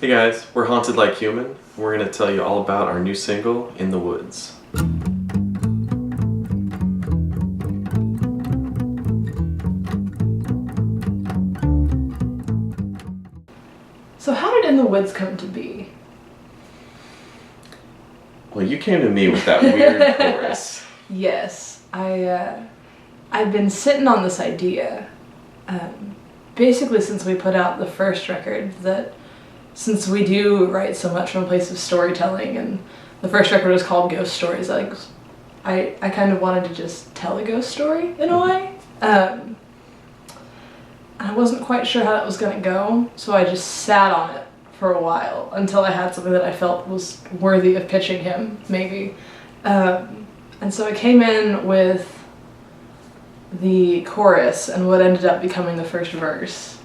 Hey guys, we're Haunted Like Human. We're going to tell you all about our new single, In the Woods. So how did In the Woods come to be? Well, you came to me with that weird chorus. Yes, I've been sitting on this idea, basically since we put out the first record, that since we do write so much from a place of storytelling, and the first record was called Ghost Stories, I kind of wanted to just tell a ghost story in a way. I wasn't quite sure how that was going to go, so I just sat on it for a while until I had something that I felt was worthy of pitching him, maybe. And so I came in with the chorus and what ended up becoming the first verse.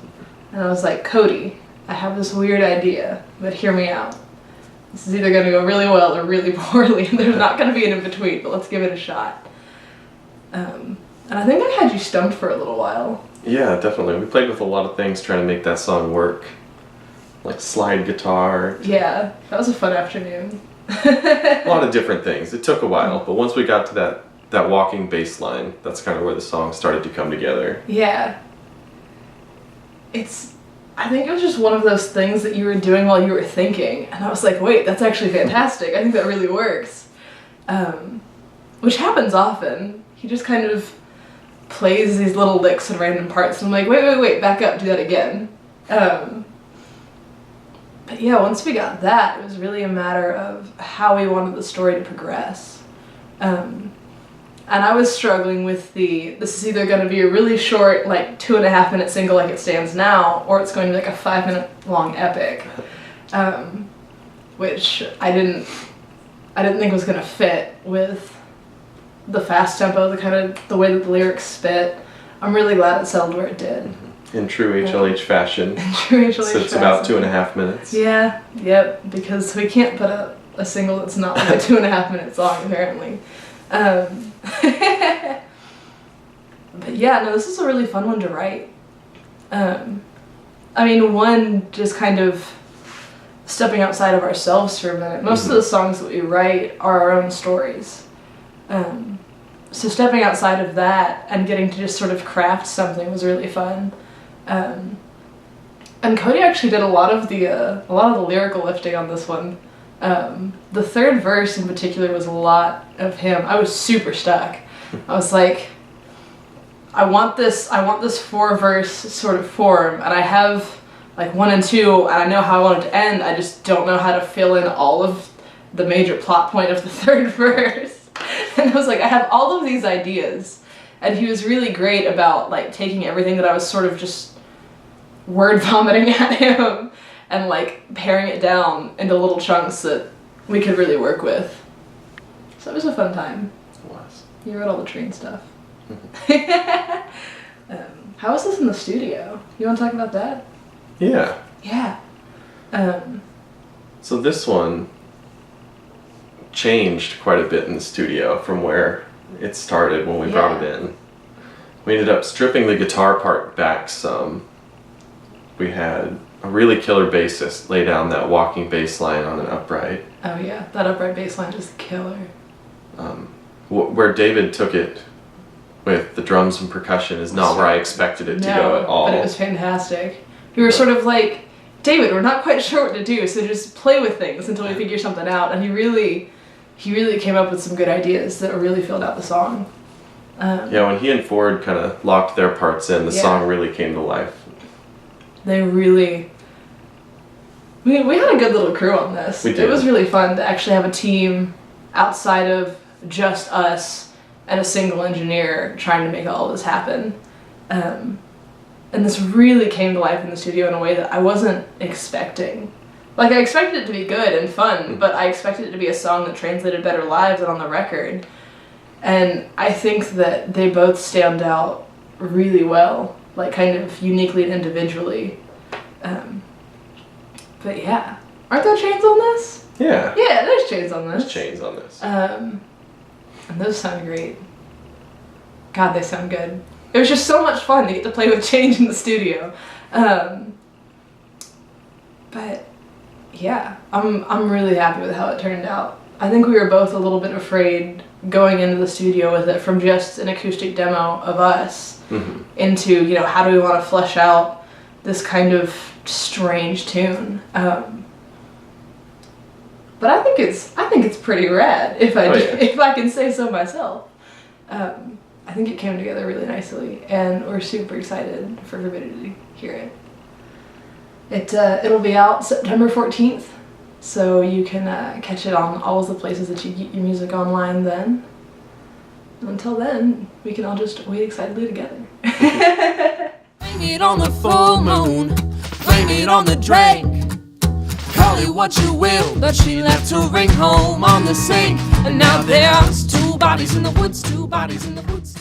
And I was like, Cody, I have this weird idea, but hear me out. This is either going to go really well or really poorly, and there's not going to be an in-between, but let's give it a shot. And I think I had you stumped for a little while. Yeah, definitely. We played with a lot of things trying to make that song work. Like slide guitar. Yeah, that was a fun afternoon. A lot of different things. It took a while, but once we got to that walking bass line, that's kind of where the song started to come together. Yeah. I think it was just one of those things that you were doing while you were thinking, and I was like, wait, that's actually fantastic. I think that really works. Which happens often. He just kind of plays these little licks in random parts, and I'm like, wait, back up, do that again. But yeah, once we got that, it was really a matter of how we wanted the story to progress. And I was struggling with this is either going to be a really short, like 2.5 minute single like it stands now, or it's going to be like a 5 minute long epic. Which I didn't think was going to fit with the fast tempo, the way that the lyrics spit. I'm really glad it settled where it did. In true HLH fashion. In true HLH so it's about 2.5 minutes. Yeah, yep, because we can't put up a single that's not like a 2.5 minute song, apparently. But yeah, no, this is a really fun one to write. I mean, one, just kind of stepping outside of ourselves for a minute. Most of the songs that we write are our own stories. So stepping outside of that and getting to just sort of craft something was really fun. And Cody actually did a lot of the lyrical lifting on this one. The third verse in particular was a lot of him. I was super stuck. I was like, I want this 4-verse sort of form, and I have like 1 and 2, and I know how I want it to end. I just don't know how to fill in all of the major plot point of the third verse. And I was like, I have all of these ideas, and he was really great about like taking everything that I was sort of just word vomiting at him and like paring it down into little chunks that we could really work with. So it was a fun time. It was. You wrote all the train stuff. How was this in the studio? You want to talk about that? Yeah. Yeah. So this one changed quite a bit in the studio from where it started when we brought it in. We ended up stripping the guitar part back some. We had a really killer bassist lay down that walking bass line on an upright. Oh yeah, that upright bass line is killer. Where David took it with the drums and percussion is not where I expected it to go at all. But it was fantastic. We were sort of like, David, we're not quite sure what to do, so just play with things until we figure something out. And he really came up with some good ideas that really filled out the song. Yeah, when he and Ford kind of locked their parts in, the song really came to life. They really... We had a good little crew on this. We did. It was really fun to actually have a team outside of just us and a single engineer trying to make all of this happen. And this really came to life in the studio in a way that I wasn't expecting. Like, I expected it to be good and fun, but I expected it to be a song that translated better live than on the record. And I think that they both stand out really well, like kind of uniquely and individually. But yeah. Aren't there chains on this? Yeah. Yeah, there's chains on this. There's chains on this. And those sound great. God, they sound good. It was just so much fun to get to play with change in the studio. But yeah, I'm really happy with how it turned out. I think we were both a little bit afraid going into the studio with it from just an acoustic demo of us into, you know, how do we want to flesh out this kind of strange tune. But I think it's pretty rad if I can say so myself. I think it came together really nicely, and we're super excited for everybody to hear it. It'll be out September 14th, so you can catch it on all of the places that you get your music online then. Until then, we can all just wait excitedly together. Blame it on the full moon, blame it on the drink. Call it what you will, but she left her ring home on the sink. And now there's two bodies in the woods, two bodies in the woods,